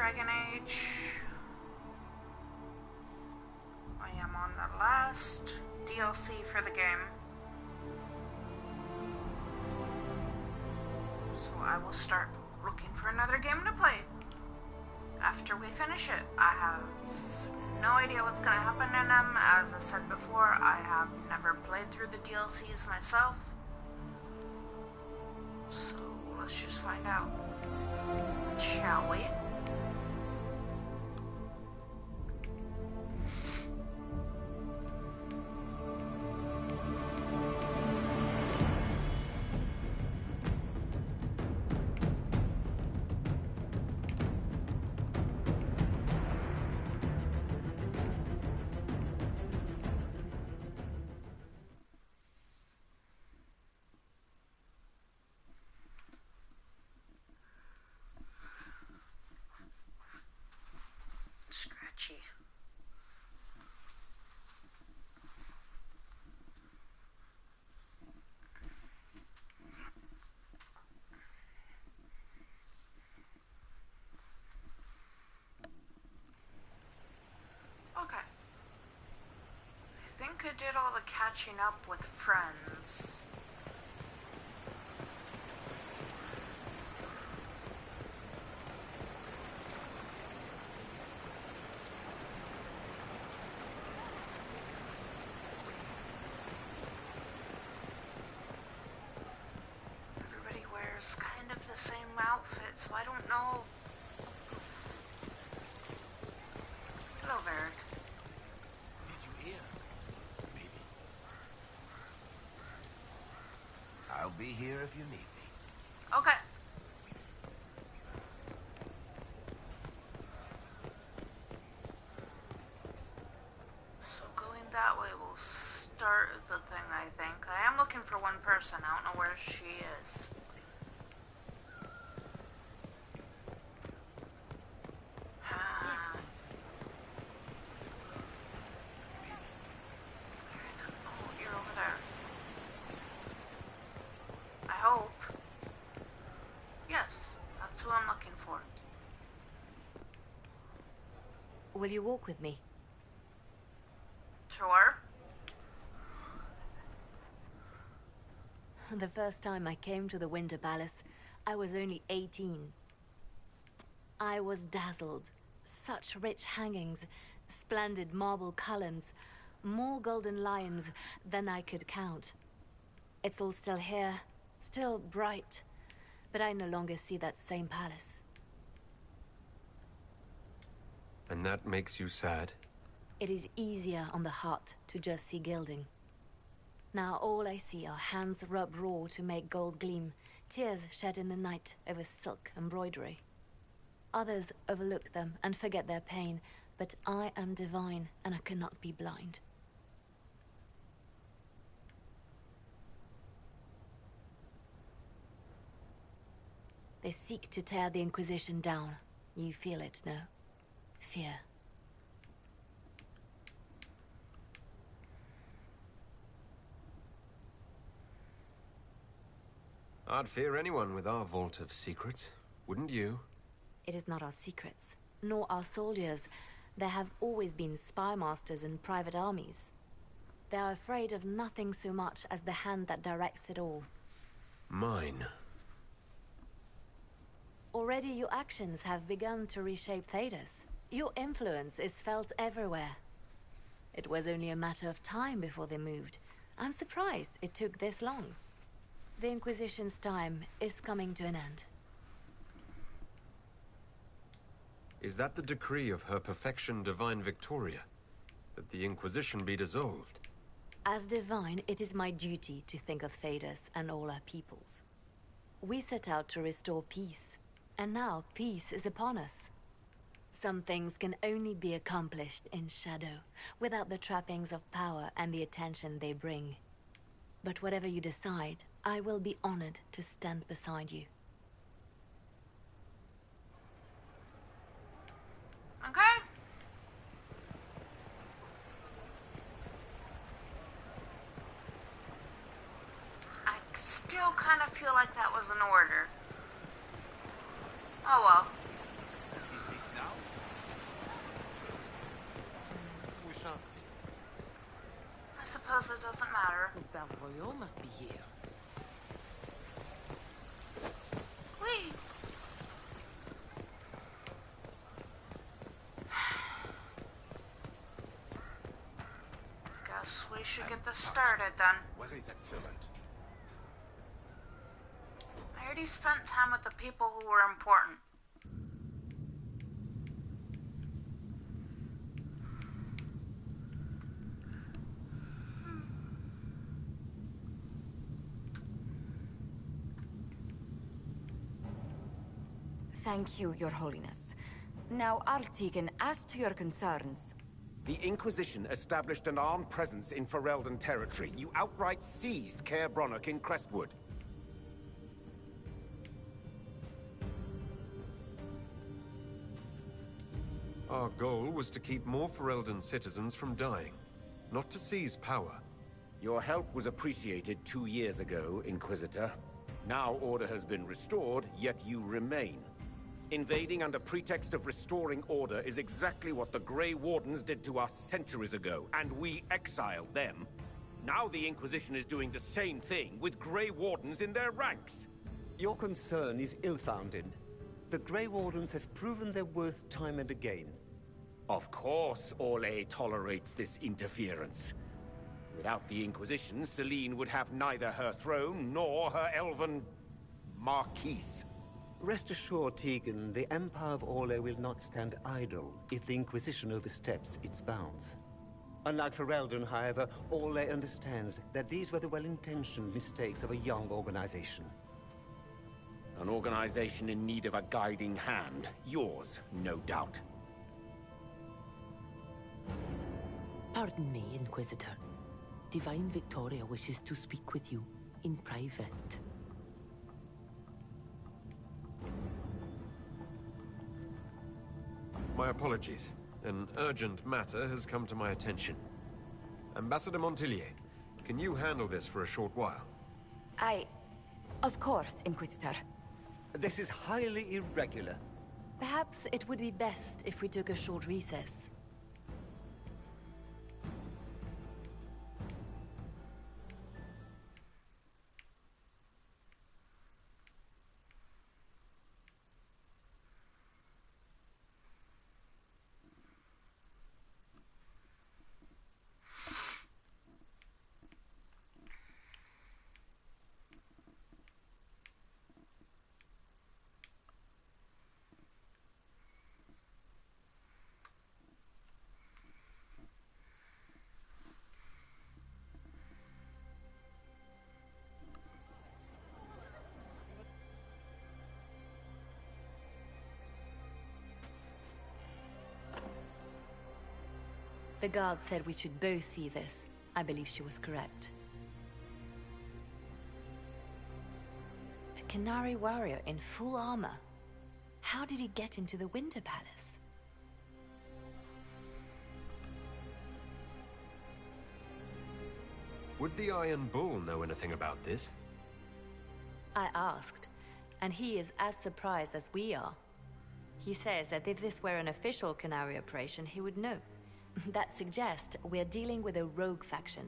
Dragon Age. I am on the last DLC for the game. So I will start looking for another game to play after we finish it. I have no idea what's going to happen in them. As I said before, I have never played through the DLCs myself. So let's just find out, shall we? Scratchy. Okay. I think I did all the catching up with friends. Kind of the same outfit, so I don't know. Hello, Varric. Did you hear? Maybe. I'll be here if you need me. Okay. So going that way will start the thing, I think. I am looking for one person. I don't know where she is. Will you walk with me? Sure. The first time I came to the Winter Palace, I was only 18. I was dazzled. Such rich hangings, splendid marble columns, more golden lions than I could count. It's all still here, still bright, but I no longer see that same palace. And that makes you sad? It is easier on the heart to just see gilding. Now all I see are hands rubbed raw to make gold gleam, tears shed in the night over silk embroidery. Others overlook them and forget their pain, but I am divine and I cannot be blind. They seek to tear the Inquisition down. You feel it, no? Fear. I'd fear anyone with our vault of secrets, wouldn't you? It is not our secrets, nor our soldiers. There have always been spy masters and private armies. They are afraid of nothing so much as the hand that directs it all. Mine. Already your actions have begun to reshape Thedas. Your influence is felt everywhere. It was only a matter of time before they moved. I'm surprised it took this long. The Inquisition's time is coming to an end. Is that the decree of Her Perfection Divine Victoria? That the Inquisition be dissolved? As divine, it is my duty to think of Thedas and all our peoples. We set out to restore peace, and now peace is upon us. Some things can only be accomplished in shadow, without the trappings of power and the attention they bring. But whatever you decide, I will be honored to stand beside you. Okay. I still kind of feel like that was an order. Oh well. Is this suppose it doesn't matter. The Battle Royale must be here. Whee! Guess we should get this started then. Where is that servant? I already spent time with the people who were important. Thank you, Your Holiness. Now, Artigan, as to your concerns... The Inquisition established an armed presence in Ferelden territory. You outright seized Caer Bronach in Crestwood. Our goal was to keep more Ferelden citizens from dying, not to seize power. Your help was appreciated 2 years ago, Inquisitor. Now order has been restored, yet you remain. Invading under pretext of restoring order is exactly what the Grey Wardens did to us centuries ago, and we exiled them. Now the Inquisition is doing the same thing with Grey Wardens in their ranks. Your concern is ill-founded. The Grey Wardens have proven their worth time and again. Of course Orlais tolerates this interference. Without the Inquisition, Celine would have neither her throne nor her elven... Marquise. Rest assured, Tegan, the Empire of Orlais will not stand idle if the Inquisition oversteps its bounds. Unlike Ferelden, however, Orlais understands that these were the well-intentioned mistakes of a young organization. An organization in need of a guiding hand. Yours, no doubt. Pardon me, Inquisitor. Divine Victoria wishes to speak with you in private. My apologies. An urgent matter has come to my attention. Ambassador Montillier, can you handle this for a short while? Of course, Inquisitor. This is highly irregular. Perhaps it would be best if we took a short recess. The guard said we should both see this. I believe she was correct. A Canary warrior in full armor. How did he get into the Winter Palace? Would the Iron Bull know anything about this? I asked, and he is as surprised as we are. He says that if this were an official Canary operation, he would know. That suggests we're dealing with a rogue faction.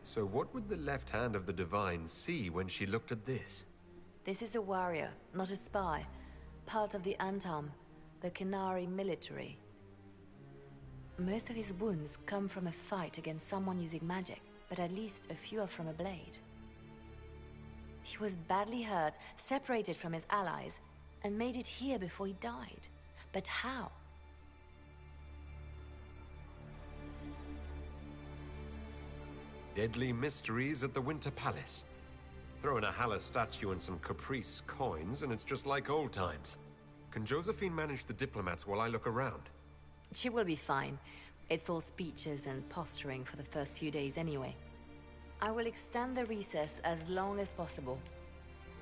So what would the left hand of the Divine see when she looked at this? This is a warrior, not a spy. Part of the Antam, the Canary military. Most of his wounds come from a fight against someone using magic, but at least a few are from a blade. He was badly hurt, separated from his allies, and made it here before he died. But how? Deadly mysteries at the Winter Palace. Throw in a Halla statue and some Caprice coins, and it's just like old times. Can Josephine manage the diplomats while I look around? She will be fine. It's all speeches and posturing for the first few days anyway. I will extend the recess as long as possible.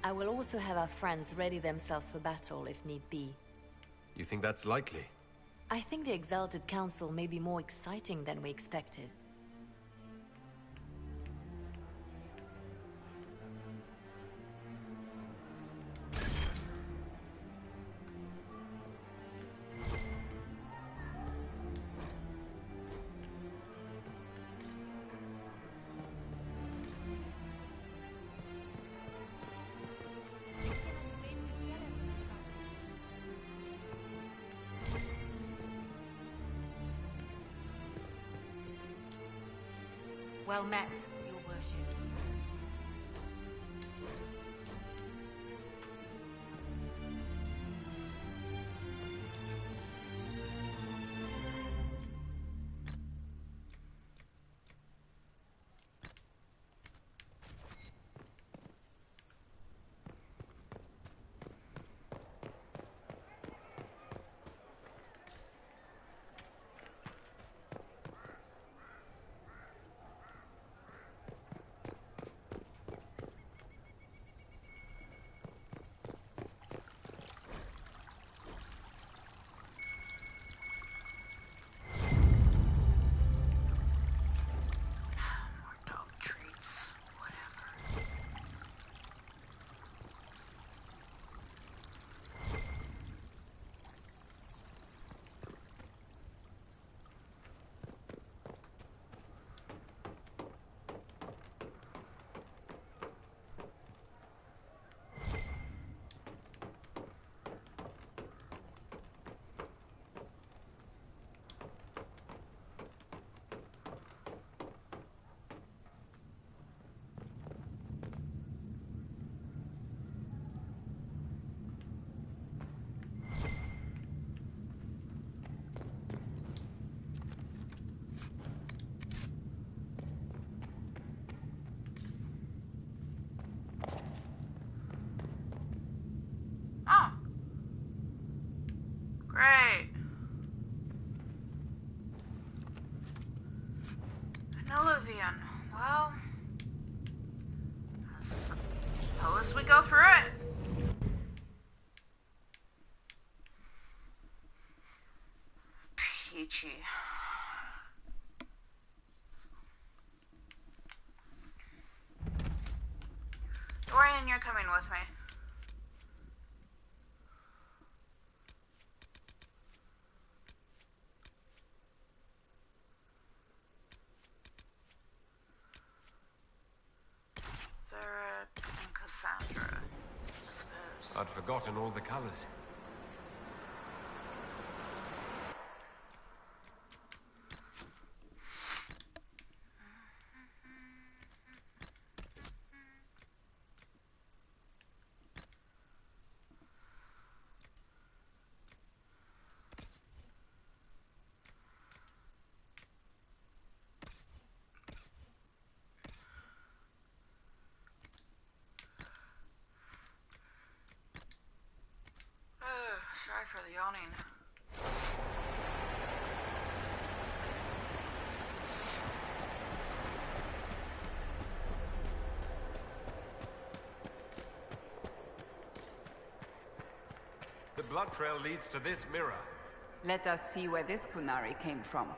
I will also have our friends ready themselves for battle if need be. You think that's likely? I think the Exalted Council may be more exciting than we expected. Well met, your worship. Well, I suppose we go through it. Peachy. Dorian, you're coming with me. Cassandra, I suppose. I'd forgotten all the colors. Sorry for the yawning. The blood trail leads to this mirror. Let us see where this Kunari came from.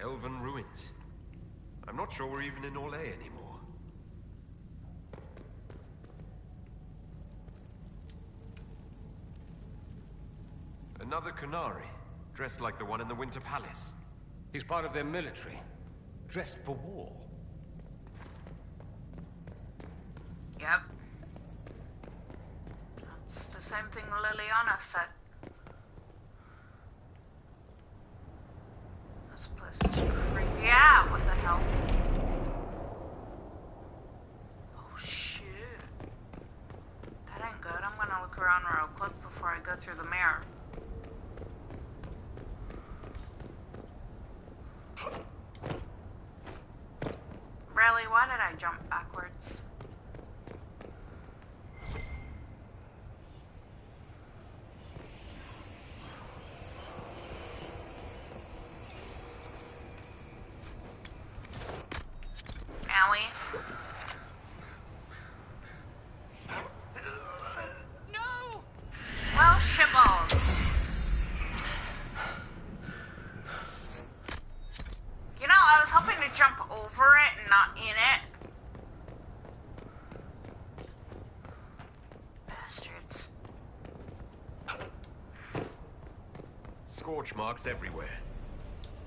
Elven ruins. I'm not sure we're even in Orlais anymore. Another Kunari, dressed like the one in the Winter Palace. He's part of their military, dressed for war. Yep. That's the same thing Liliana said. This place is creepy. Yeah, what the hell? Oh shit. That ain't good. I'm gonna look around real quick before I go through the mirror. Really? Why did I jump backwards? Owie. over it and not in it. Bastards. Scorch marks everywhere.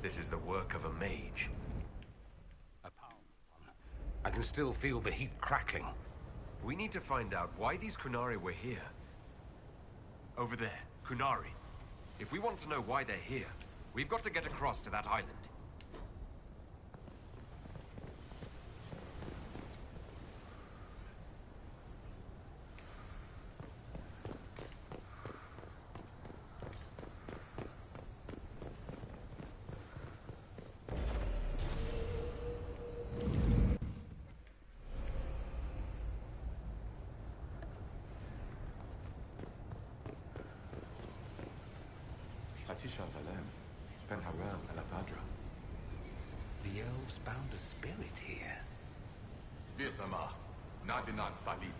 This is the work of a mage. I can still feel the heat crackling. We need to find out why these Kunari were here. Over there, Kunari. If we want to know why they're here, we've got to get across to that island. The elves bound a spirit here. Vithama, Nadinat Salim.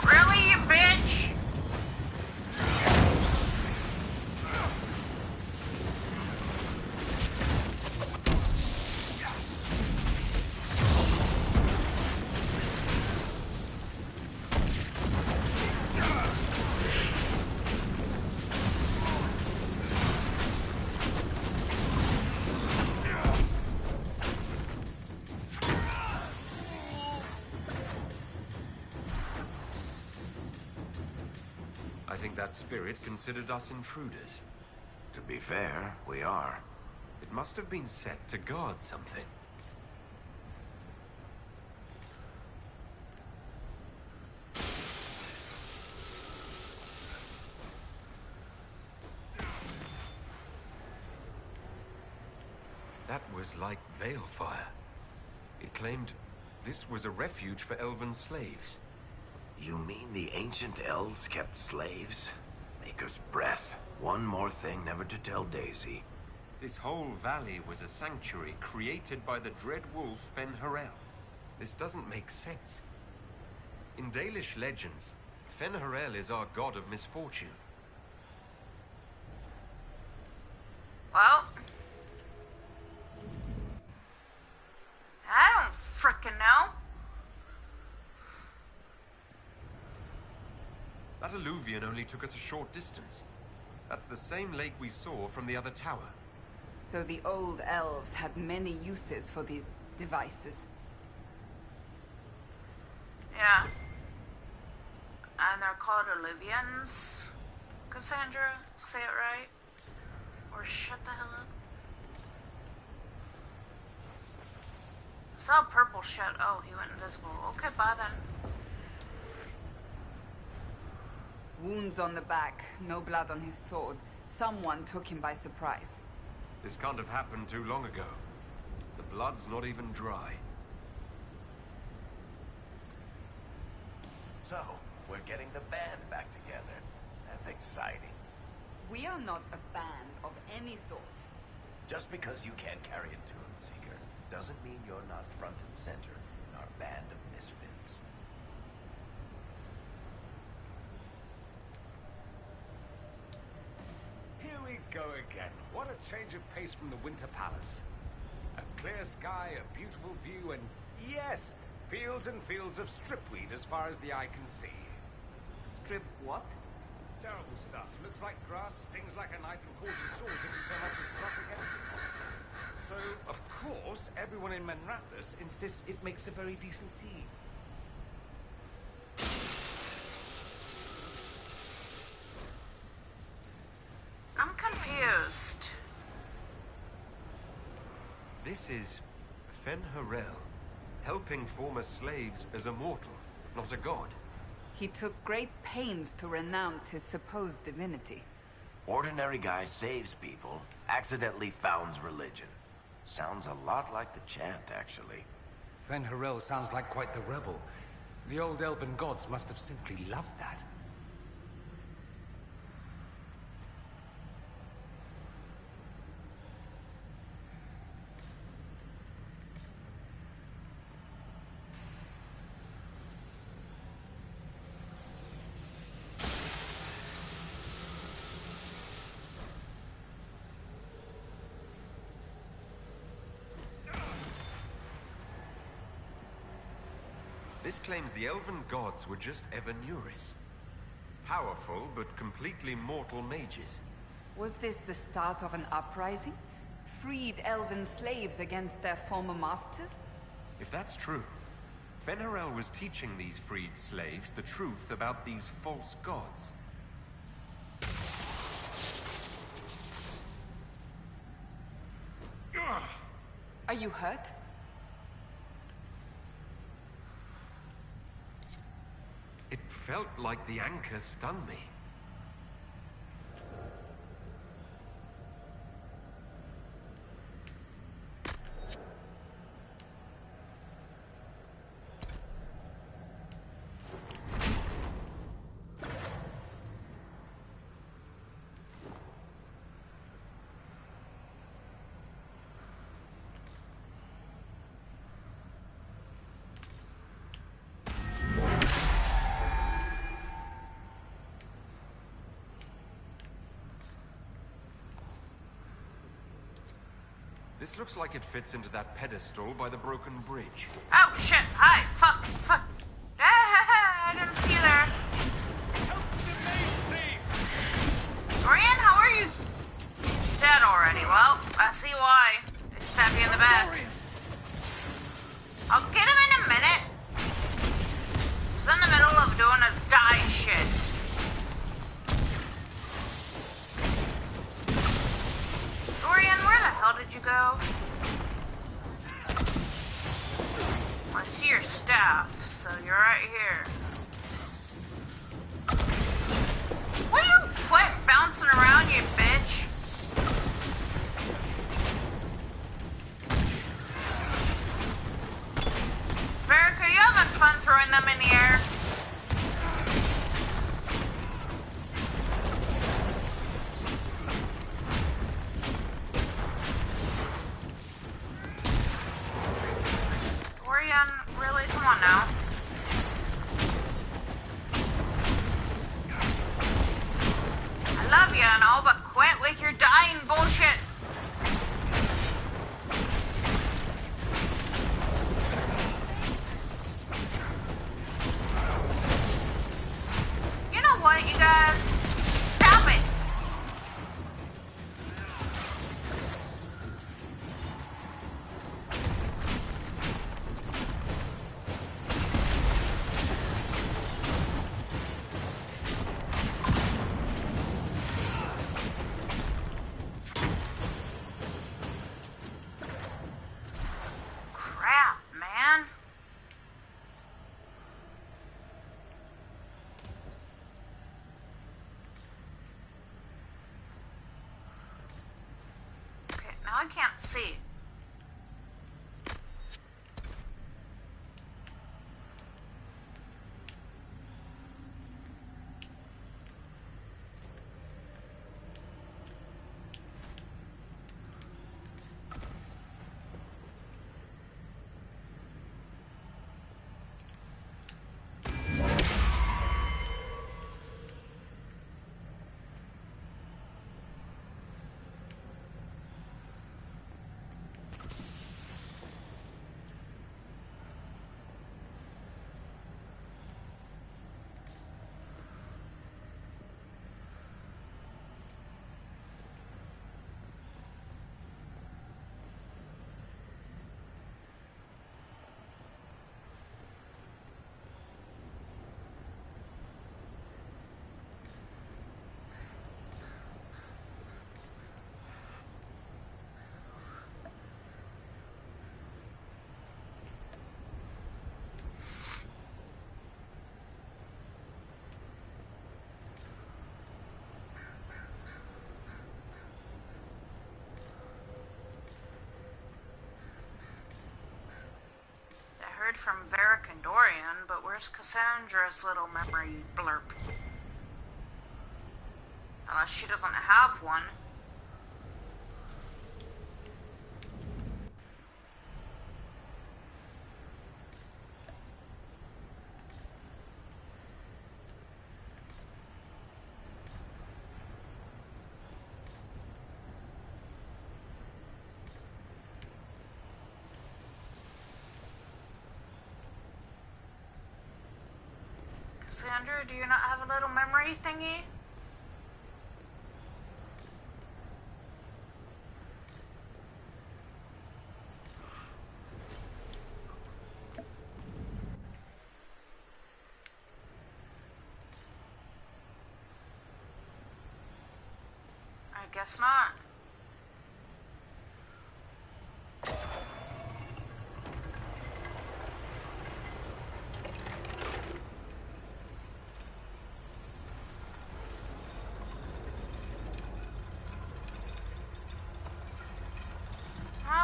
Really, you bitch? I think that spirit considered us intruders. To be fair, we are. It must have been set to guard something. That was like Veilfire. It claimed this was a refuge for elven slaves. You mean the ancient elves kept slaves? Maker's breath. One more thing never to tell Daisy. This whole valley was a sanctuary created by the dread wolf Fen-Harel. This doesn't make sense. In Dalish legends, Fen-Harel is our god of misfortune. Well, I don't frickin' know. That alluvion only took us a short distance. That's the same lake we saw from the other tower. So the old elves had many uses for these devices. Yeah. And they're called alluvions. Cassandra, say it right. Or shut the hell up. I saw purple shit. Oh, he went invisible. Okay, bye then. Wounds on the back, no blood on his sword. Someone took him by surprise. This can't have happened too long ago. The blood's not even dry. So, we're getting the band back together. That's exciting. We are not a band of any sort. Just because you can't carry a tune, Seeker, doesn't mean you're not front and center in our band of misfits. Here we go again. What a change of pace from the Winter Palace. A clear sky, a beautiful view, and yes, fields and fields of stripweed as far as the eye can see. Strip what? Terrible stuff. Looks like grass, stings like a knife, and causes sores if you so much as brush against it. So, of course, everyone in Menrathus insists it makes a very decent tea. I'm confused. This is Fen-Harel, helping former slaves as a mortal, not a god. He took great pains to renounce his supposed divinity. Ordinary guy saves people, accidentally founds religion. Sounds a lot like the chant, actually. Fen Harel sounds like quite the rebel. The old elven gods must have simply loved that. This claims the elven gods were just Evanuris. Powerful, but completely mortal mages. Was this the start of an uprising? Freed elven slaves against their former masters? If that's true, Fen Harel was teaching these freed slaves the truth about these false gods. Are you hurt? It felt like the anchor stung me. This looks like it fits into that pedestal by the broken bridge. Oh shit! Hi! Fuck! Fuck! I didn't see you there. Orion, how are you? Dead already. Well, I see why. They stabbed you in the back. I'll get him in a minute. He's in the middle of doing his die shit. Orion, where the hell did you go? I see your staff, so you're right here. Will you quit bouncing around, you bitch? Verica, you having fun throwing them in the air? Really? Come on now. I love you and all, but quit with your dying bullshit. You know what, you guys? Stop it. I can't see. heard from Varric and Dorian, but where's Cassandra's little memory blurb? Unless she doesn't have one. Cassandra, do you not have a little memory thingy? I guess not.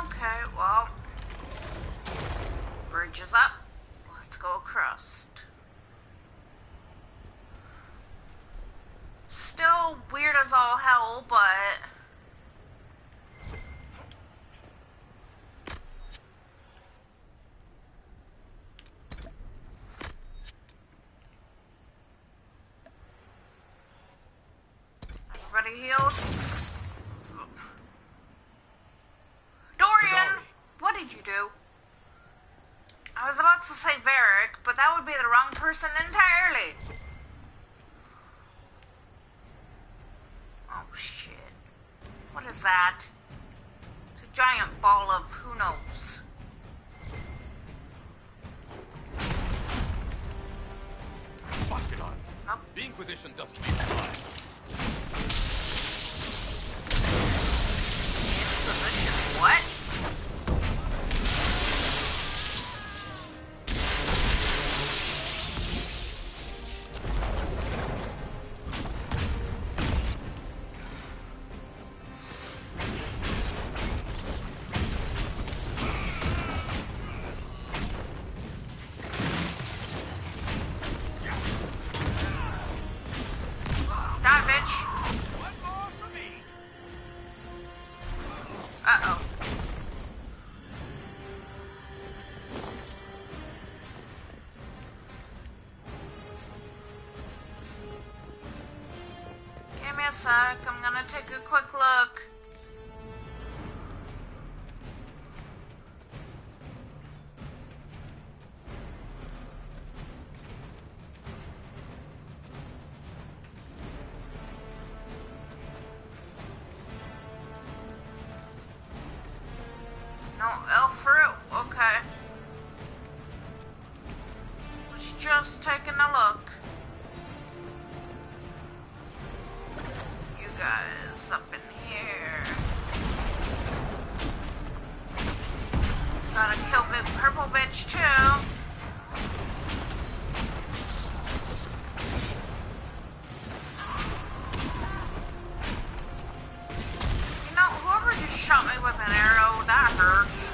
Okay, well, bridge is up. Let's go across. Still weird as all hell, but everybody healed. Dorian, what did you do? I was about to say Varric, but that would be the wrong person entirely. Oh shit. What is that? It's a giant ball of who knows. Bastion. Nope. The Inquisition doesn't need fire. Inquisition, what? Die, bitch. Uh-oh. Give me a sec. I'm gonna take a quick look. No, elf fruit. Okay. Was just taking a look. You guys up in here. Gotta kill big purple bitch too. You know, whoever just shot me with an arrow, that hurts.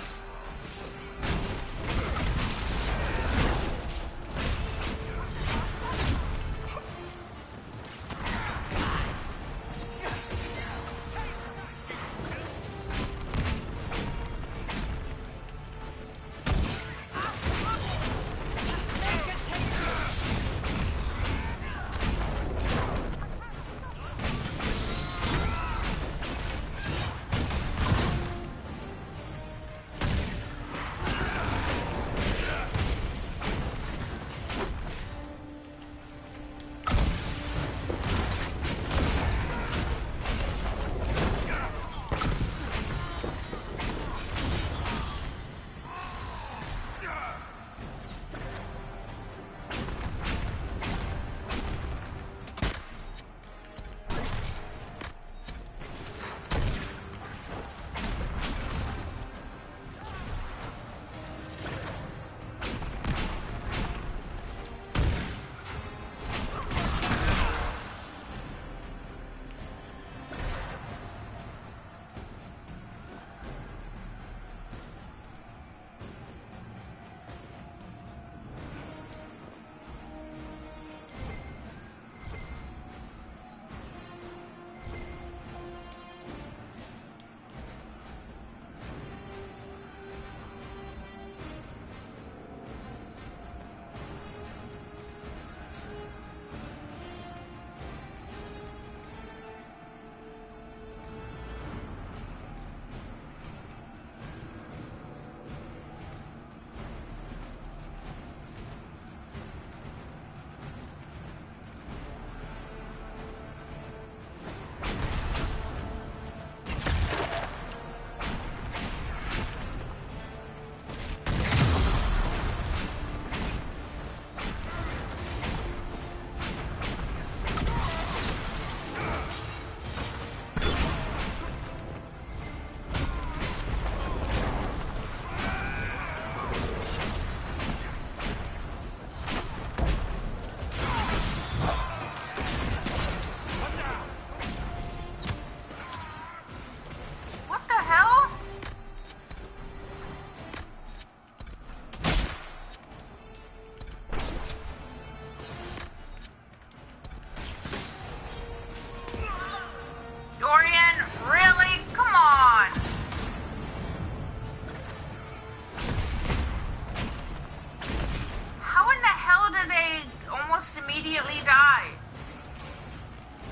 immediately die.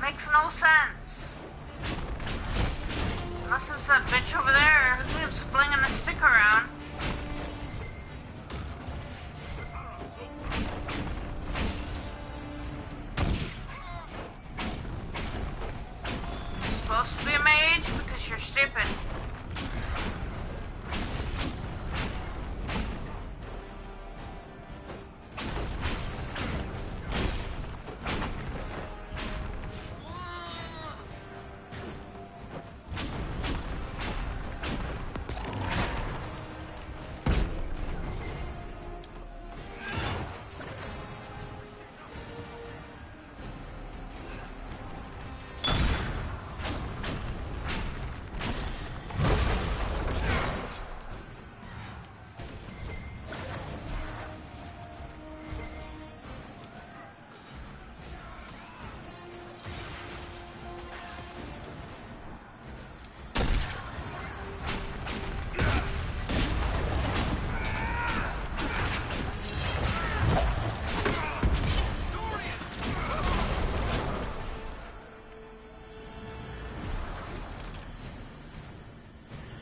Makes no sense. Unless it's that bitch over there who keeps flinging a stick around. You're supposed to be a mage because you're stupid.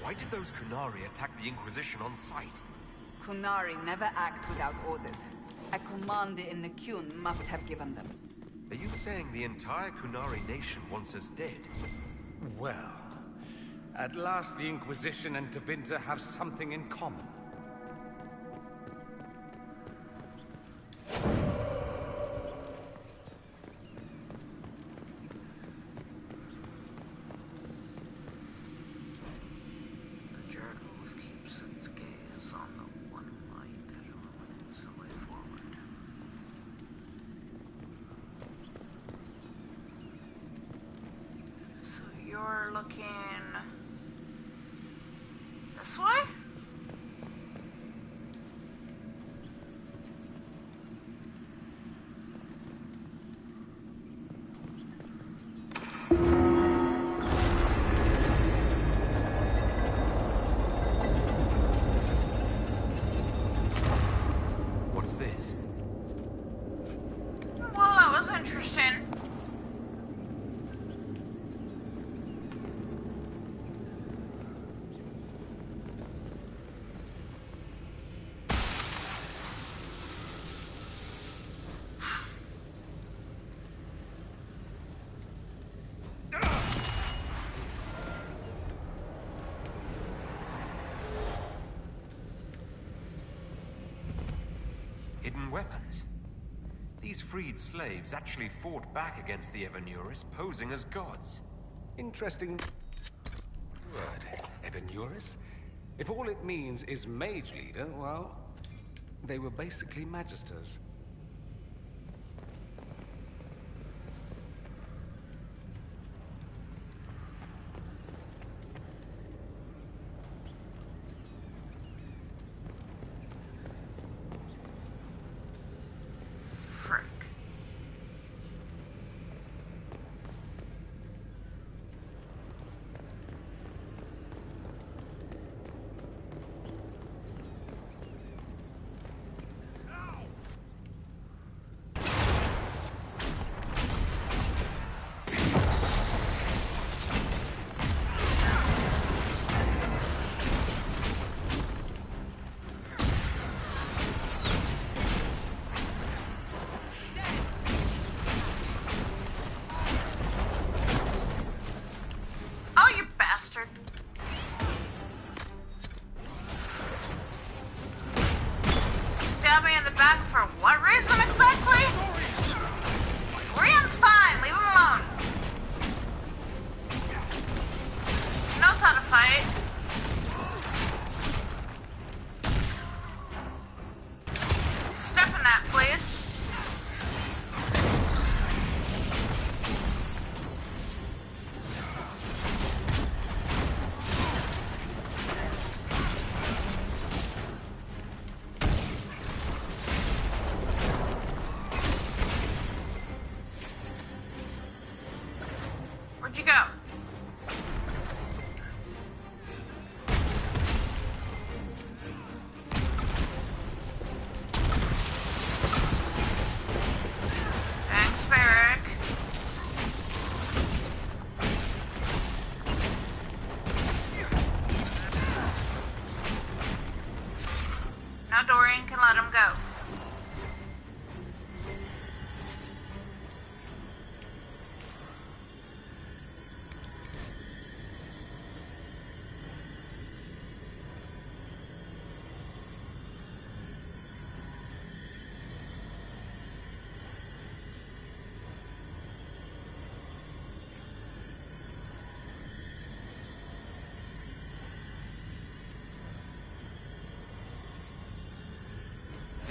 Why did those Kunari attack the Inquisition on sight? Kunari never act without orders. A commander in the Qun must have given them. Are you saying the entire Kunari nation wants us dead? Well, at last the Inquisition and Tevinter have something in common. You're looking this way? What's this? Well, that was interesting. Hidden weapons. These freed slaves actually fought back against the Evanuris, posing as gods. Interesting word, Evanuris. If all it means is mage leader, well, they were basically magisters.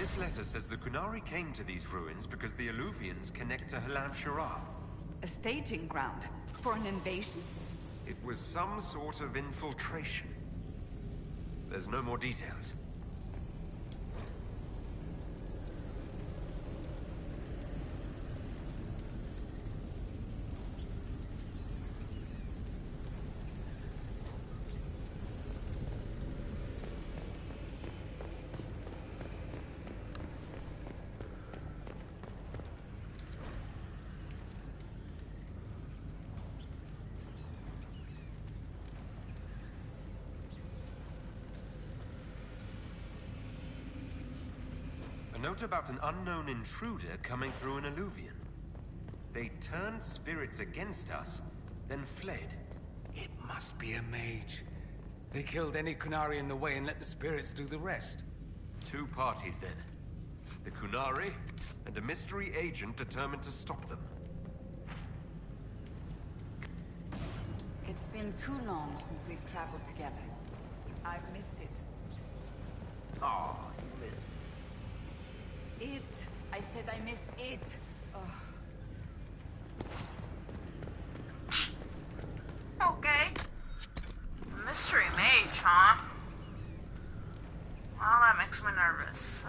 This letter says the Kunari came to these ruins because the Illuvians connect to Halam Shara. A staging ground for an invasion? It was some sort of infiltration. There's no more details. A note about an unknown intruder coming through an Illuvian. They turned spirits against us, then fled. It must be a mage. They killed any Kunari in the way and let the spirits do the rest. Two parties, then. The Kunari, and a mystery agent determined to stop them. It's been too long since we've traveled together. I've missed it. Oh, you missed It. I said I missed it. Okay. Mystery mage, huh? Well, that makes me nervous.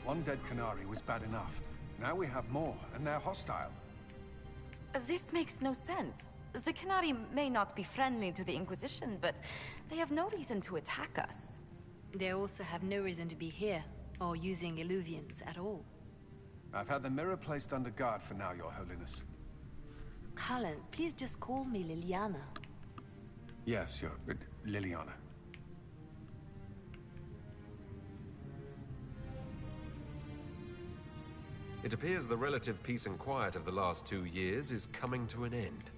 One dead Kunari was bad enough. Now we have more, and they're hostile. This makes no sense. The Kunari may not be friendly to the Inquisition, but they have no reason to attack us. They also have no reason to be here, or using Illuvians at all. I've had the mirror placed under guard for now, Your Holiness. Cullen, please just call me Liliana. Yes, Liliana. It appears the relative peace and quiet of the last 2 years is coming to an end.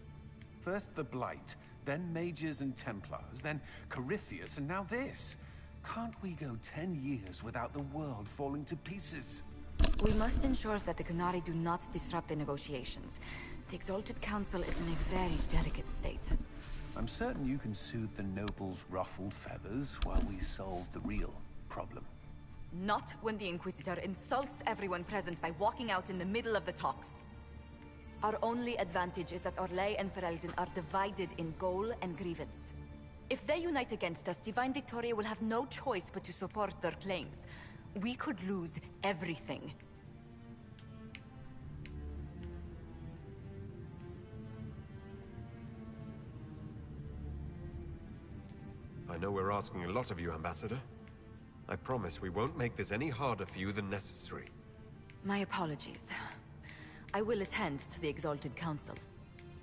First the Blight, then Mages and Templars, then Corypheus, and now this. Can't we go 10 years without the world falling to pieces? We must ensure that the Kunari do not disrupt the negotiations. The Exalted Council is in a very delicate state. I'm certain you can soothe the nobles' ruffled feathers while we solve the real problem. Not when the Inquisitor insults everyone present by walking out in the middle of the talks. Our only advantage is that Orlais and Ferelden are divided in goal and grievance. If they unite against us, Divine Victoria will have no choice but to support their claims. We could lose everything. I know we're asking a lot of you, Ambassador. I promise we won't make this any harder for you than necessary. My apologies. I will attend to the Exalted Council.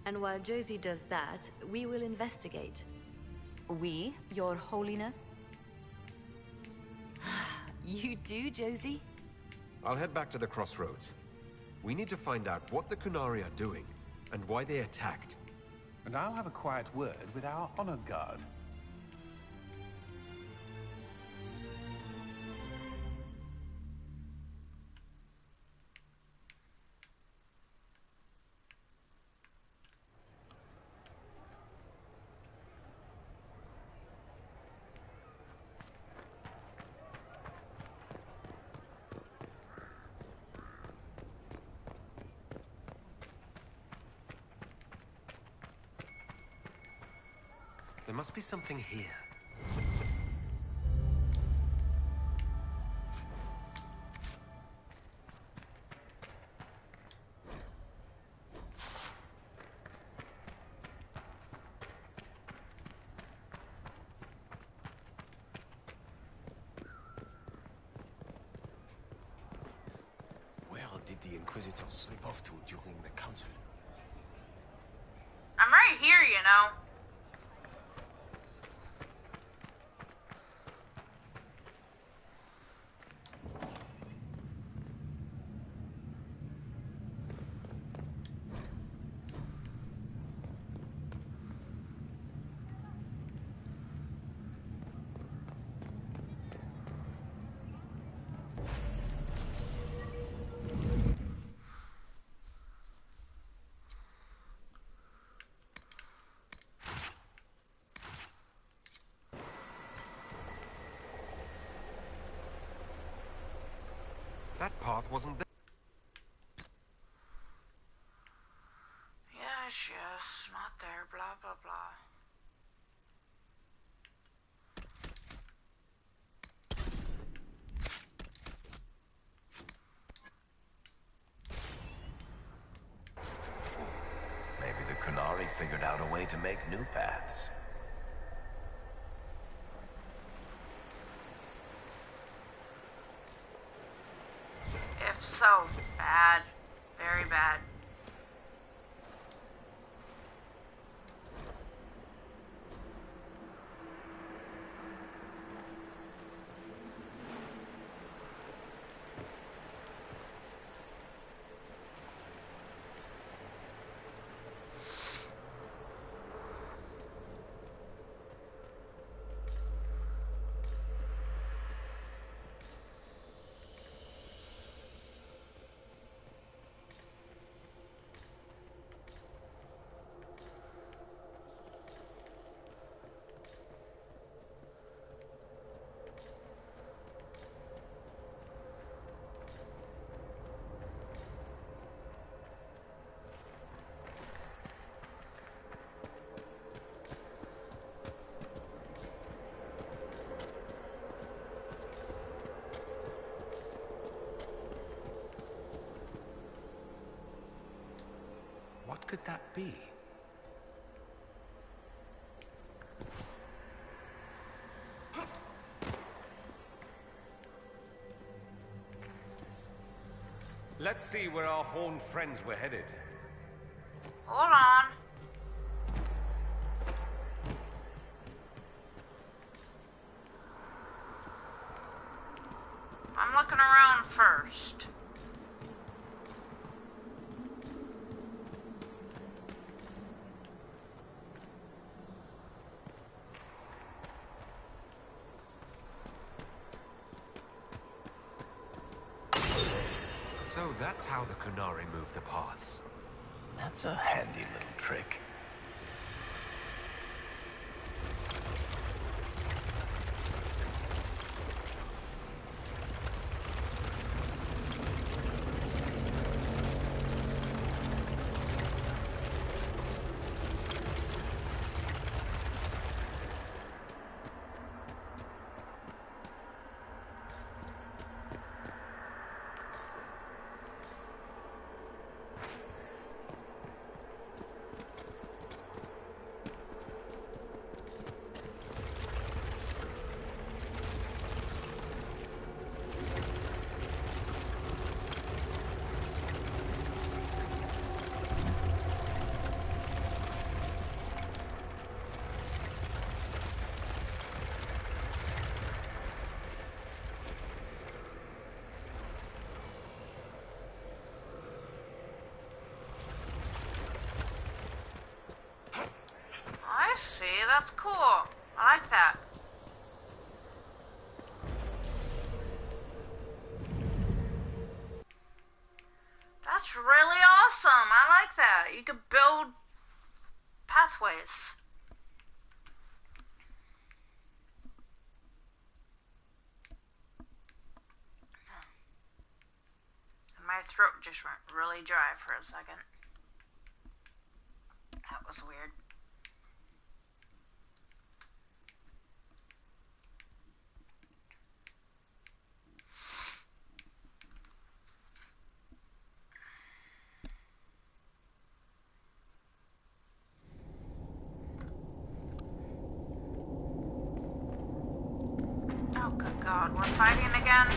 And while Josie does that, we will investigate. We, Your Holiness? You do, Josie? I'll head back to the crossroads. We need to find out what the Kunari are doing, and why they attacked. And I'll have a quiet word with our honor guard. There must be something here. Where did the Inquisitors slip off to during the council? I'm right here, you know. That path wasn't there. Yes, not there, blah, blah, blah. Maybe the Qunari figured out a way to make new paths. If so, bad. Very bad. What could that be? Let's see where our horned friends were headed. Hold on. I'm looking around first. So that's how the Qunari move the paths. That's a handy little trick. I see, that's cool. I like that. That's really awesome. I like that. You could build pathways. And my throat just went really dry for a second. That was weird. God, we're fighting again?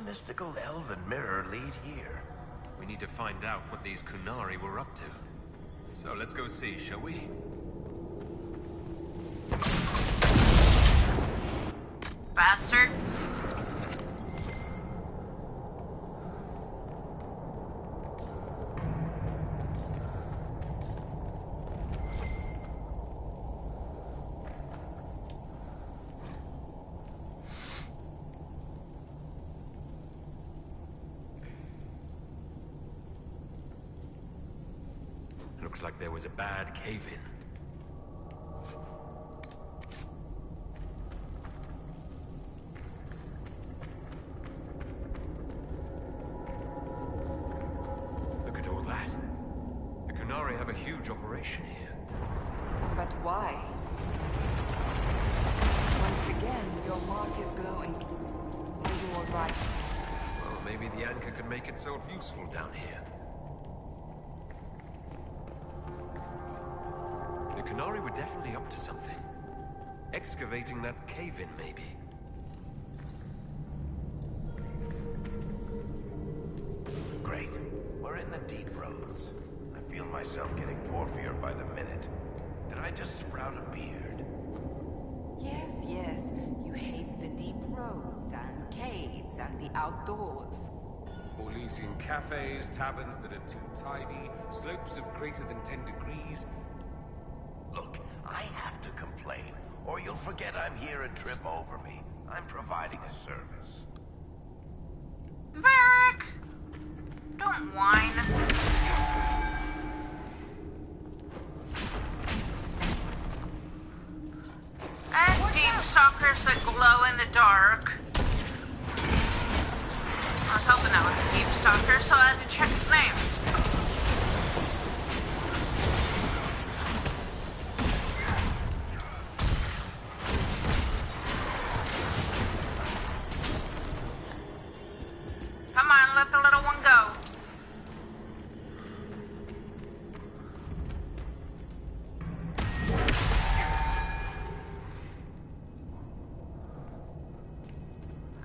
Mystical elven mirror lead here. We need to find out what these Kunari were up to. So let's go see, shall we? Bastard. Looks like there was a bad cave-in. Look at all that. The Kunari have a huge operation here. But why? Once again, your mark is glowing. Are you all right? Well, maybe the anchor can make itself useful down here. The Kunari were definitely up to something. Excavating that cave-in, maybe. Great. We're in the deep roads. I feel myself getting dwarfier by the minute. Did I just sprout a beard? Yes, yes. You hate the deep roads and caves and the outdoors. Orlesian cafes, taverns that are too tidy, slopes of greater than 10 degrees. Look, I have to complain, or you'll forget I'm here and trip over me. I'm providing a service. Varric! Don't whine. And deep stalkers that glow in the dark. I was hoping that was a deep stalker, so I had to check his name. Come on, let the little one go.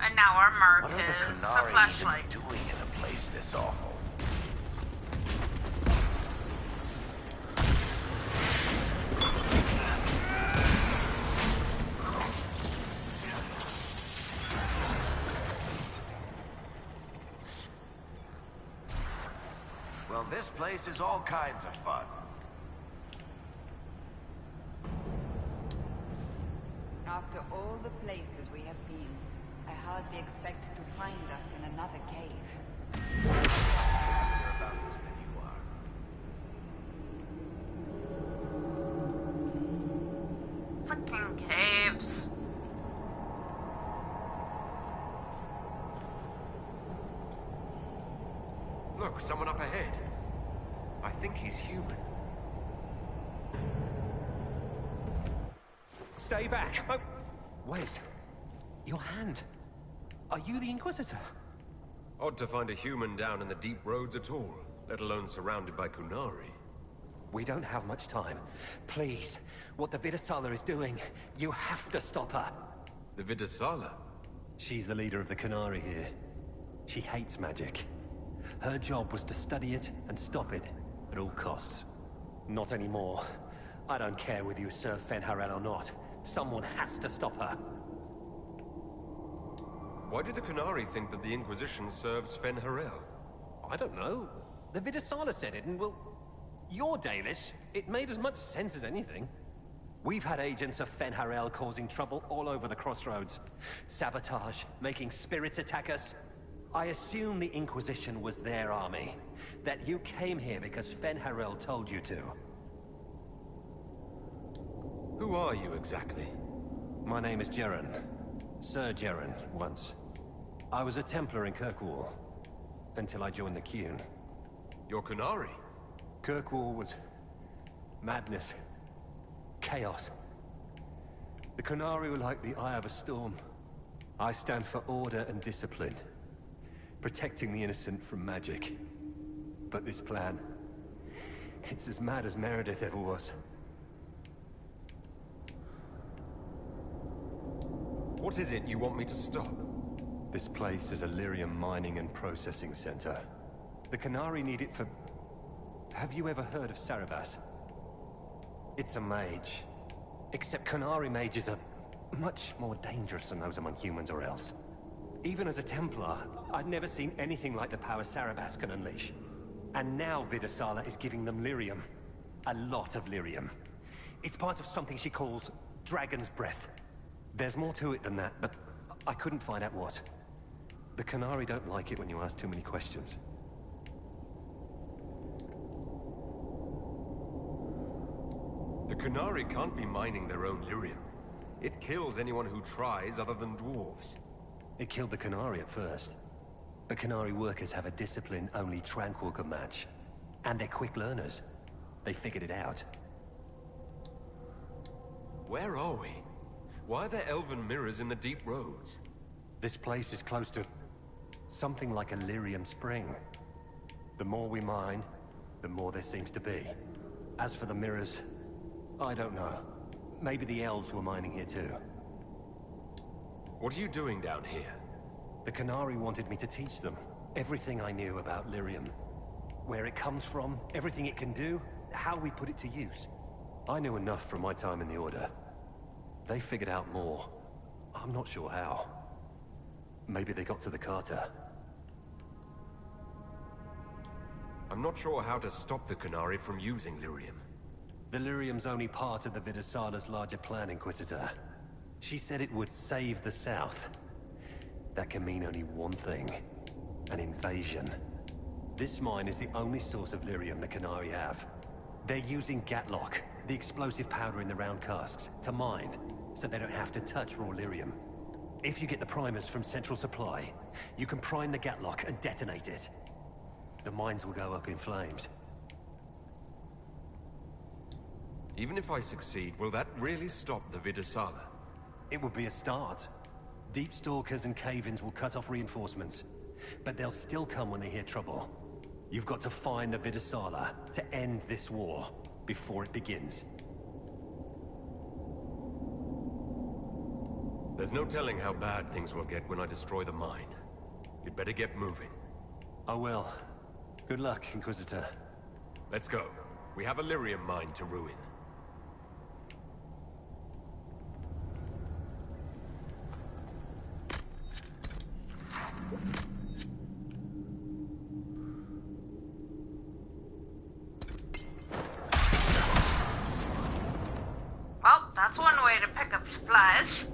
And now our mark is a flashlight. Doing in a place this awful? Well, this place is all kinds of fun. After all the places we have been, I hardly expected to find us in another cave. More about this than you are. Freaking caves. Look, someone up ahead. I think he's human. Stay back! Oh. Wait. Your hand. Are you the Inquisitor? Odd to find a human down in the deep roads at all, let alone surrounded by Kunari. We don't have much time. Please, what the Vidasala is doing, you have to stop her. The Vidasala? She's the leader of the Kunari here. She hates magic. Her job was to study it and stop it at all costs. Not anymore. I don't care whether you serve Fenharel or not. Someone has to stop her. Why do the Qunari think that the Inquisition serves Fen Harel? I don't know. The Vidasala said it, and well... You're Dalish. It made as much sense as anything. We've had agents of Fen Harel causing trouble all over the crossroads. Sabotage, making spirits attack us. I assume the Inquisition was their army. That you came here because Fen Harel told you to. Who are you exactly? My name is Jeren. Sir Jeren, once. I was a Templar in Kirkwall. Until I joined the Qun. You're Qunari? Kirkwall was... madness. Chaos. The Qunari were like the eye of a storm. I stand for order and discipline. Protecting the innocent from magic. But this plan... it's as mad as Meredith ever was. What is it you want me to stop? This place is a lyrium mining and processing center. The Qunari need it for... Have you ever heard of Sarabas? It's a mage. Except Qunari mages are much more dangerous than those among humans or elves. Even as a Templar, I'd never seen anything like the power Sarabas can unleash. And now Vidasala is giving them lyrium. A lot of lyrium. It's part of something she calls Dragon's Breath. There's more to it than that, but I couldn't find out what. The Qunari don't like it when you ask too many questions. The Qunari can't be mining their own lyrium. It kills anyone who tries other than dwarves. It killed the Qunari at first. But Qunari workers have a discipline only Tranquil can match. And they're quick learners. They figured it out. Where are we? Why are there elven mirrors in the deep roads? This place is close to... something like a lyrium spring. The more we mine, the more there seems to be. As for the mirrors, I don't know. Maybe the elves were mining here too. What are you doing down here? The Qunari wanted me to teach them everything I knew about lyrium. Where it comes from, everything it can do, how we put it to use. I knew enough from my time in the Order. They figured out more. I'm not sure how. Maybe they got to the Carter. I'm not sure how to stop the Qunari from using lyrium. The lyrium's only part of the Vidasala's larger plan, Inquisitor. She said it would save the South. That can mean only one thing. An invasion. This mine is the only source of lyrium the Qunari have. They're using Gatlock, the explosive powder in the round casks, to mine, so they don't have to touch raw lyrium. If you get the primers from Central Supply, you can prime the Gatlock and detonate it. The mines will go up in flames. Even if I succeed, will that really stop the Vidasala? It would be a start. Deep Stalkers and Cave-ins will cut off reinforcements, but they'll still come when they hear trouble. You've got to find the Vidasala to end this war before it begins. There's no telling how bad things will get when I destroy the mine. You'd better get moving. I will. Good luck, Inquisitor. Let's go. We have a lyrium mine to ruin. Well, that's one way to pick up supplies.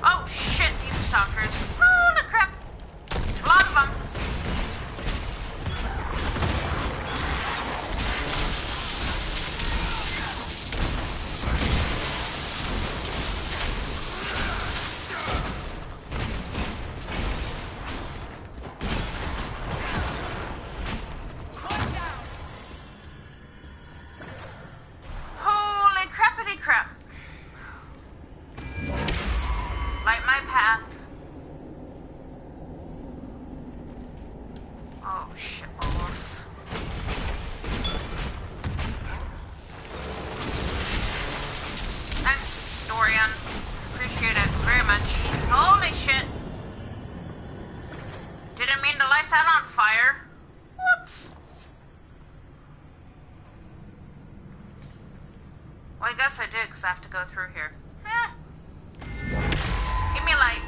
Oh shit, deep stalkers. Holy crap. A lot of them. Holy crappity crap. Light my path. Oh shit balls. Thanks, Dorian. Appreciate it very much. Holy shit. Didn't mean to light that on fire. Whoops. because I have to go through here. Give me a light.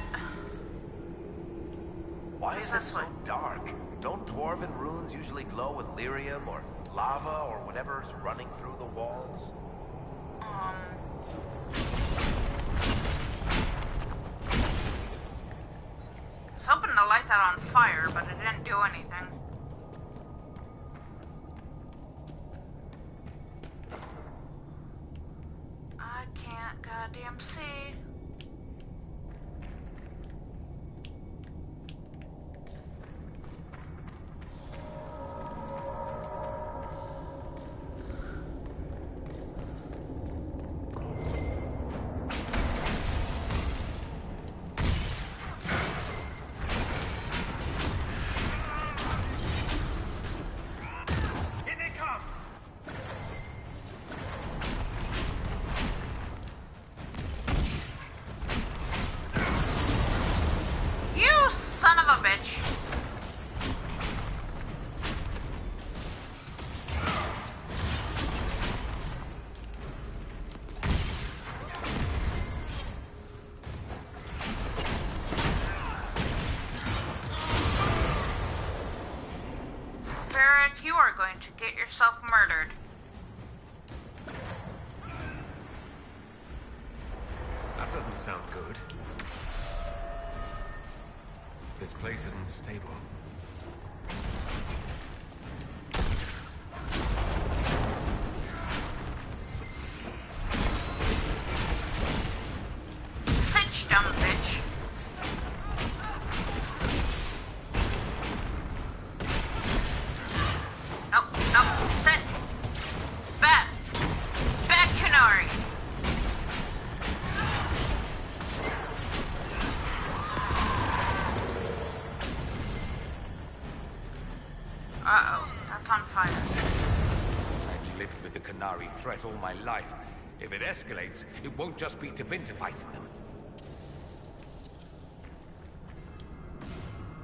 Why is it so dark? Don't dwarven runes usually glow with lyrium or lava or whatever's running through the walls? I was hoping to light that on fire, but it didn't do anything. I can't goddamn see. You are going to get yourself murdered. That doesn't sound good. This place isn't stable. Sit, dumb bitch. Threat all my life. If it escalates, it won't just be Tevinter fighting them.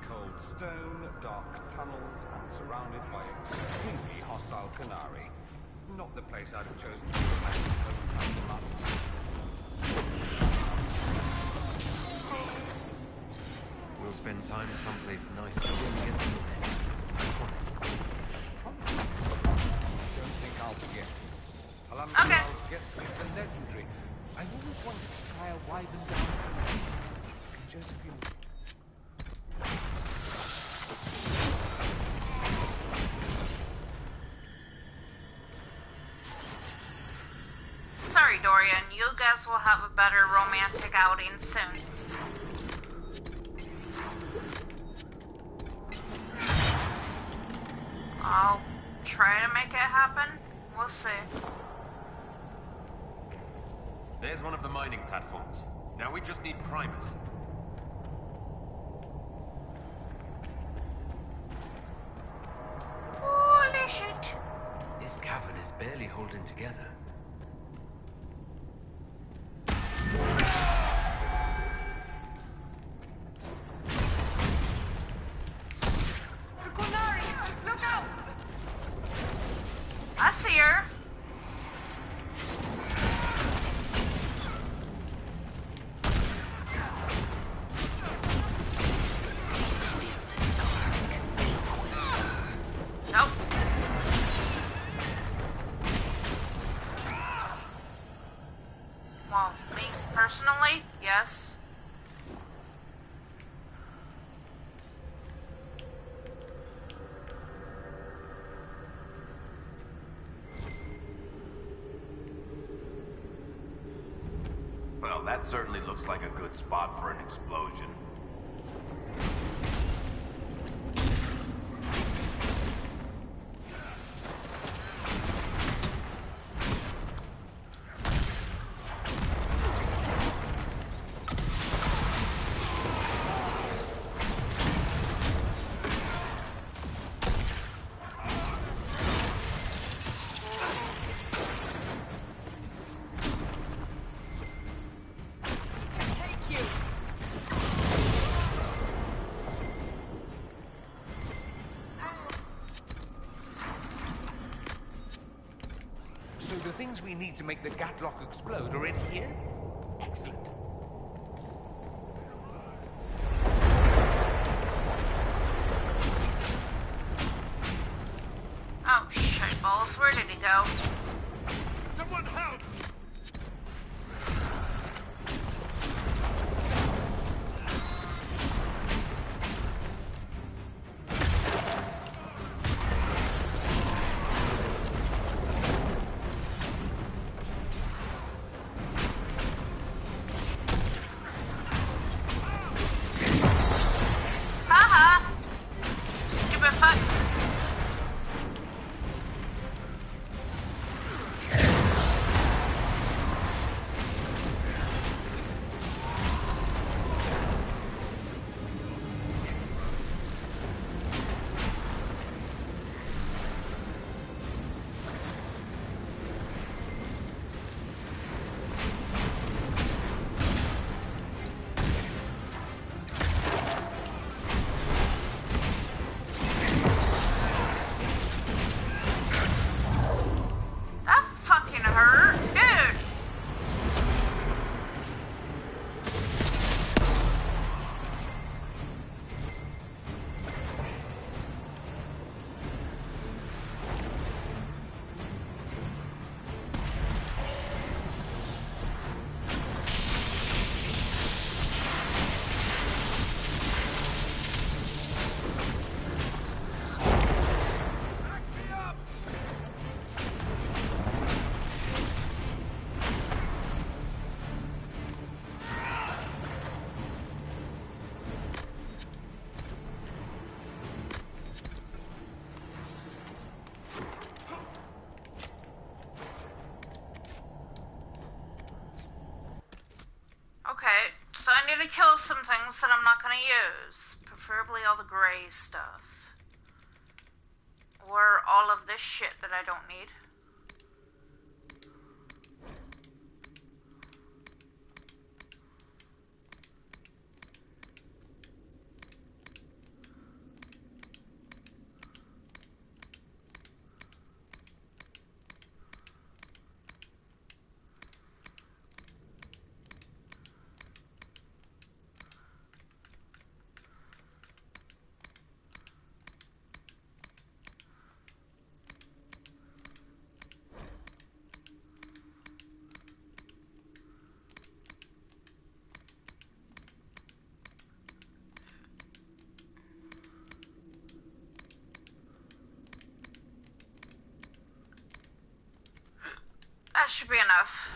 Cold stone, dark tunnels, and surrounded by extremely hostile Canary. Not the place I'd have chosen to imagine overtime the month. We'll spend time someplace nice when we get through this. I promise. Don't think I'll forget. Okay. Guess it's a legendary. I've always wanted to try a wyvern down. Josephine. Sorry, Dorian. You guys will have a better romantic outing soon. I'll try to make it happen. We'll see. There's one of the mining platforms. Now we just need primers. Holy shit. This cavern is barely holding together. Look out! I see her. Well, me personally, yes. Well, that certainly looks like a good spot for an explosion. things we need to make the Gatlock explode are in here? Excellent. Oh, shit balls. Where did he go? Someone help! Haha! Stupid fuck. That fucking hurt, dude. Okay, so I need to kill some things that I'm not gonna use. Preferably all the gray stuff. Or all of this shit that I don't need. That should be enough.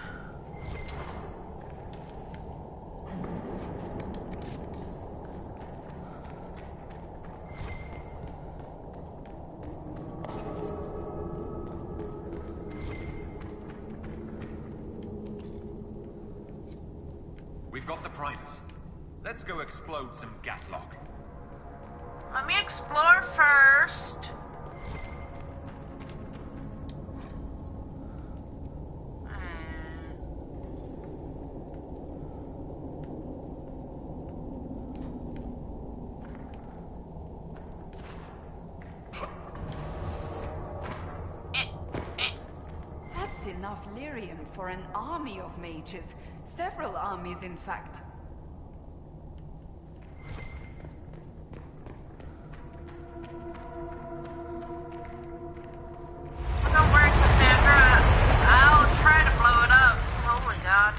We've got the primers. Let's go explode some Gatlock. Let me explore first. That's enough lyrium for an army of mages. Several armies, in fact. Don't worry, Cassandra. I'll try to blow it up. Holy God.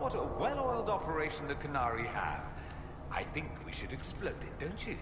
what a well-oiled operation the Canary have. I think we should explode it, don't you?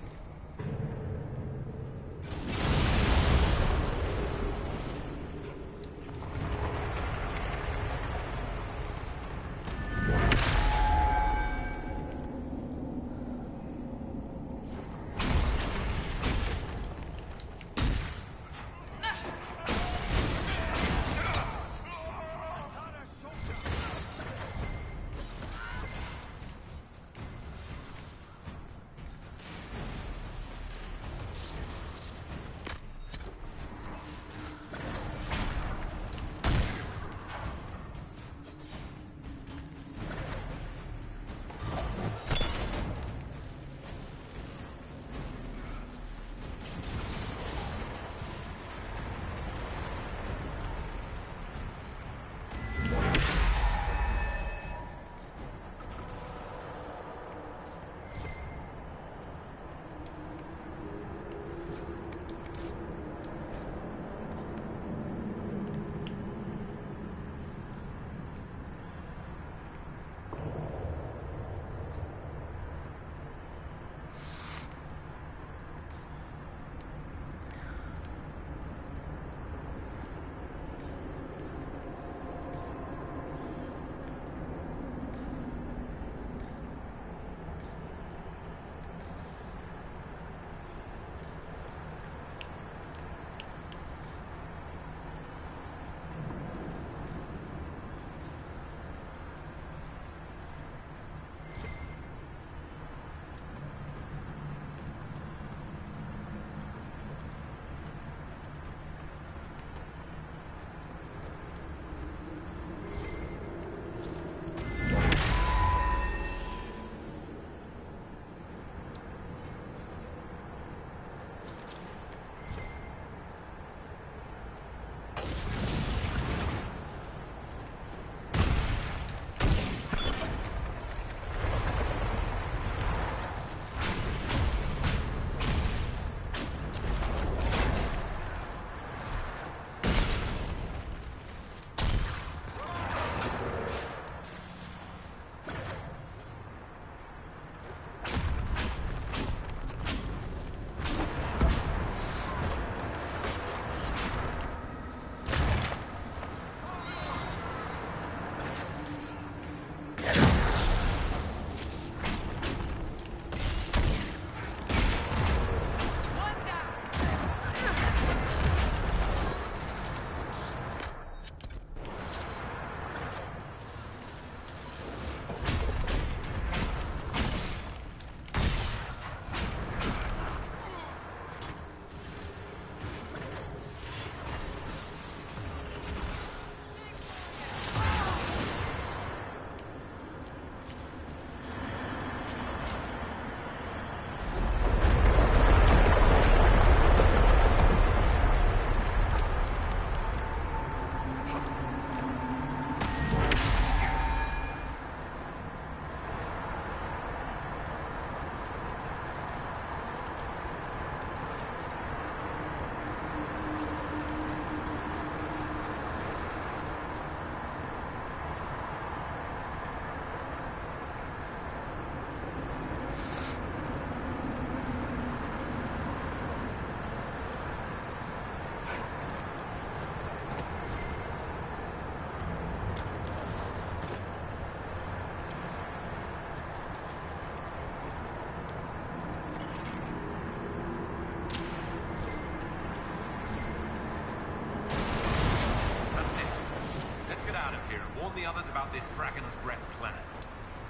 The others about this Dragon's Breath plan.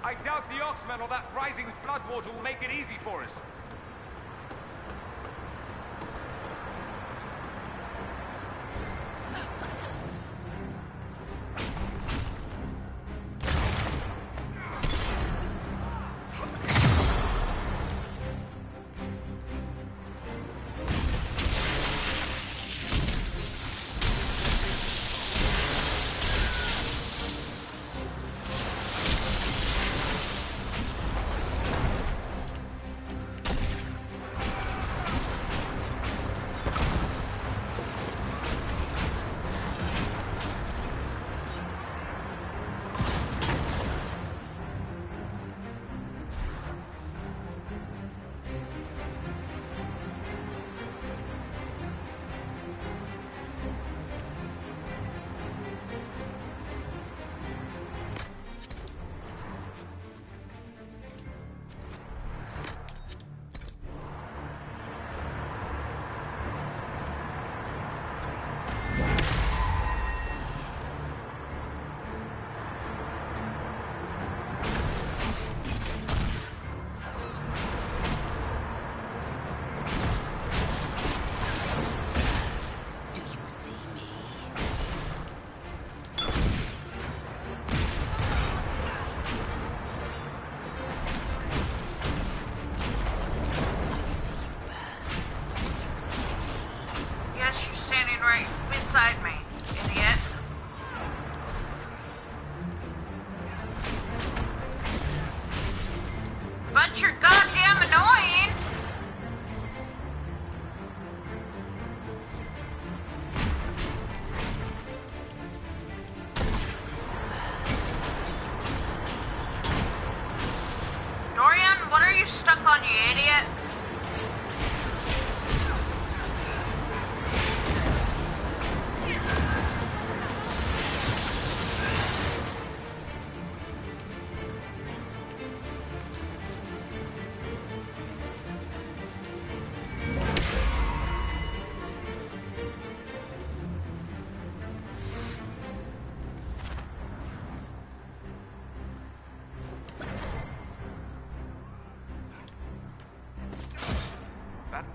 I doubt the Oxmen or that rising floodwater will make it easy for us.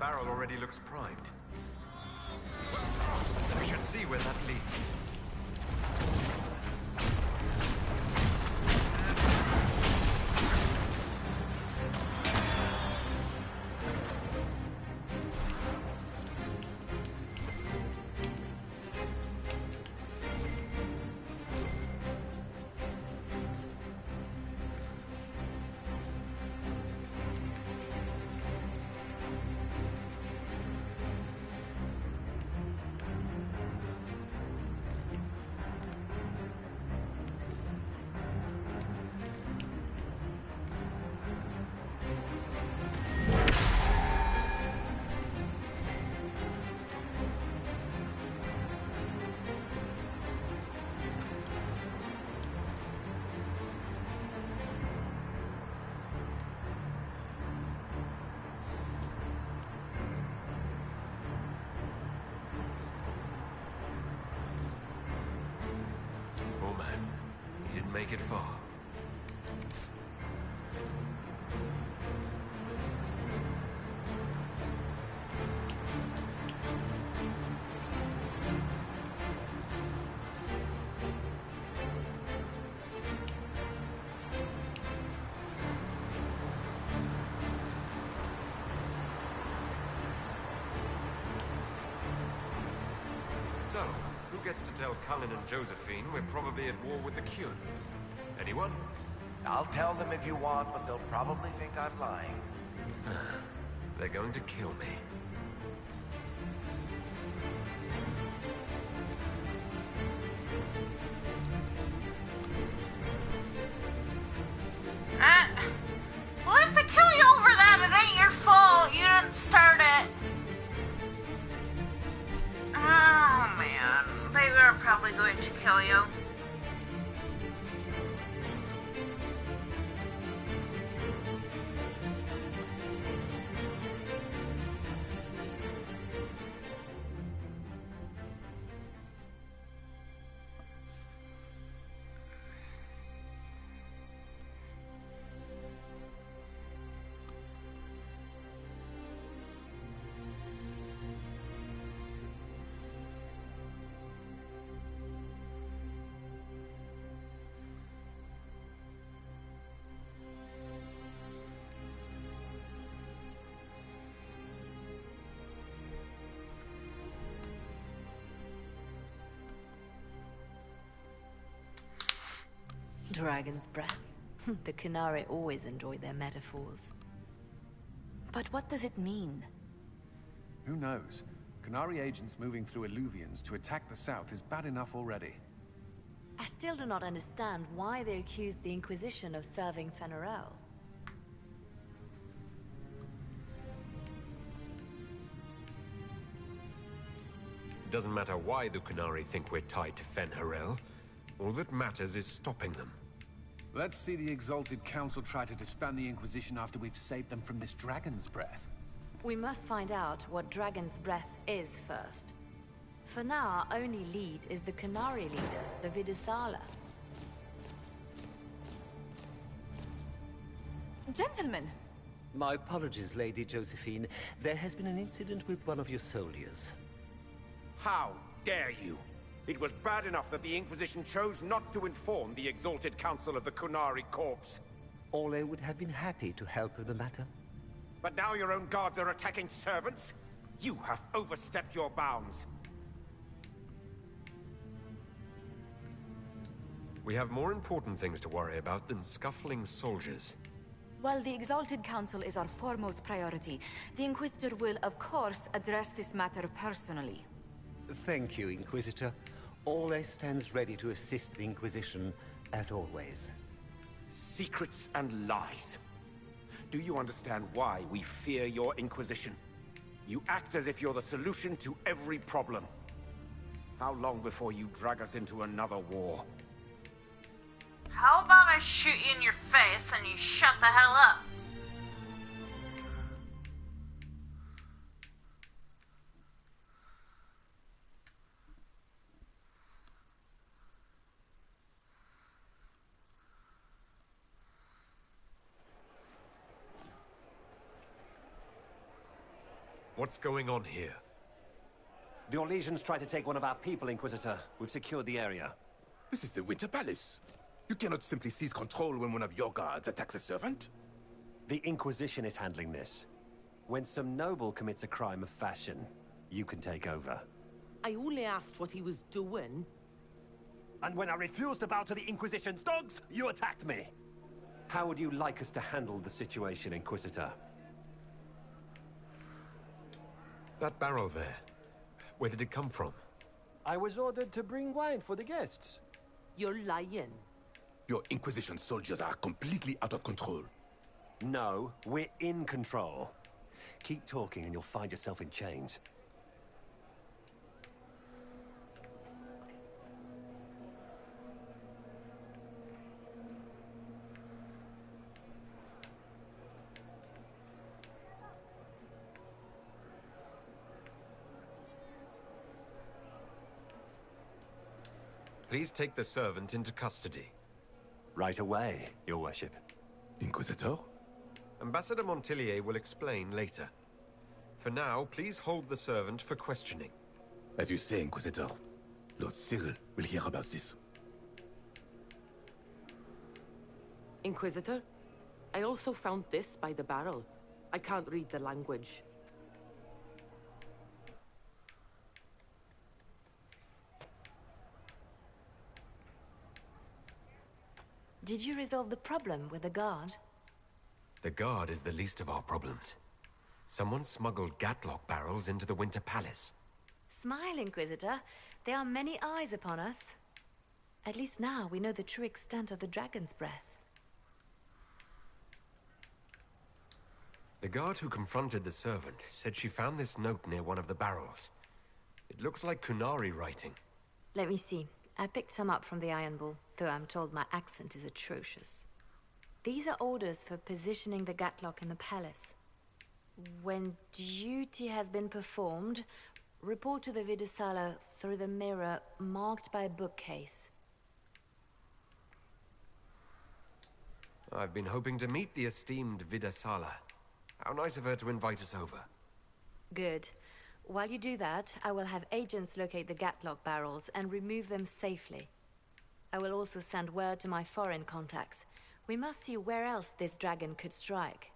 barrel already looks primed. We should see where that leads. Make it far. So, who gets to tell Cullen and Josephine we're probably at war with the Cure? Anyone? I'll tell them if you want, but they'll probably think I'm lying. They're going to kill me. Well, if they kill you over that, it ain't your fault. You didn't start it. Oh, man. They were probably going to kill you. Dragon's breath. The Qunari always enjoy their metaphors. But what does it mean? Who knows? Qunari agents moving through Illuvians to attack the south is bad enough already. I still do not understand why they accused the Inquisition of serving Fen'Harel. It doesn't matter why the Qunari think we're tied to Fen'Harel. All that matters is stopping them. Let's see the Exalted Council try to disband the Inquisition after we've saved them from this dragon's breath. We must find out what Dragon's Breath is first. For now, our only lead is the Qunari leader, the Vidisala. Gentlemen! My apologies, Lady Josephine. There has been an incident with one of your soldiers. How dare you? It was bad enough that the Inquisition chose not to inform the Exalted Council of the Qunari Corps. Ole would have been happy to help with the matter. But now your own guards are attacking servants? You have overstepped your bounds. We have more important things to worry about than scuffling soldiers. While the Exalted Council is our foremost priority, the Inquisitor will, of course, address this matter personally. Thank you, Inquisitor. Ole stands ready to assist the Inquisition, as always. Secrets and lies. Do you understand why we fear your Inquisition? You act as if you're the solution to every problem. How long before you drag us into another war? How about I shoot you in your face and you shut the hell up? What's going on here? The Orlesians tried to take one of our people, Inquisitor. We've secured the area. This is the Winter Palace. You cannot simply seize control when one of your guards attacks a servant. The Inquisition is handling this. When some noble commits a crime of fashion, you can take over. I only asked what he was doing. And when I refused to bow to the Inquisition's dogs, you attacked me! How would you like us to handle the situation, Inquisitor? That barrel there, where did it come from? I was ordered to bring wine for the guests. You're lying. Your Inquisition soldiers are completely out of control. No, we're in control. Keep talking and you'll find yourself in chains. Please take the servant into custody. Right away, Your Worship. Inquisitor? Ambassador Montillier will explain later. For now, please hold the servant for questioning. As you say, Inquisitor, Lord Cyril will hear about this. Inquisitor, I also found this by the barrel. I can't read the language. Did you resolve the problem with the guard? The guard is the least of our problems. Someone smuggled Gatlock barrels into the Winter Palace. Smile, Inquisitor. There are many eyes upon us. At least now we know the true extent of the dragon's breath. The guard who confronted the servant said she found this note near one of the barrels. It looks like Kunari writing. Let me see. I picked some up from the Iron Bull, though I'm told my accent is atrocious. These are orders for positioning the Gatlock in the palace. When duty has been performed, report to the Vidasala through the mirror marked by a bookcase. I've been hoping to meet the esteemed Vidasala. How nice of her to invite us over. Good. While you do that, I will have agents locate the Gatlock barrels and remove them safely. I will also send word to my foreign contacts. We must see where else this dragon could strike.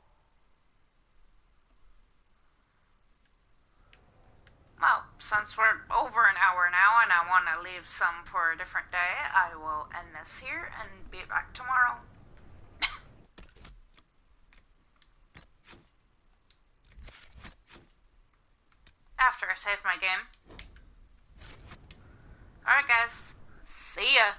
Well, since we're over an hour now and I want to leave some for a different day, I will end this here and be back tomorrow. After I save my game. Alright guys, see ya!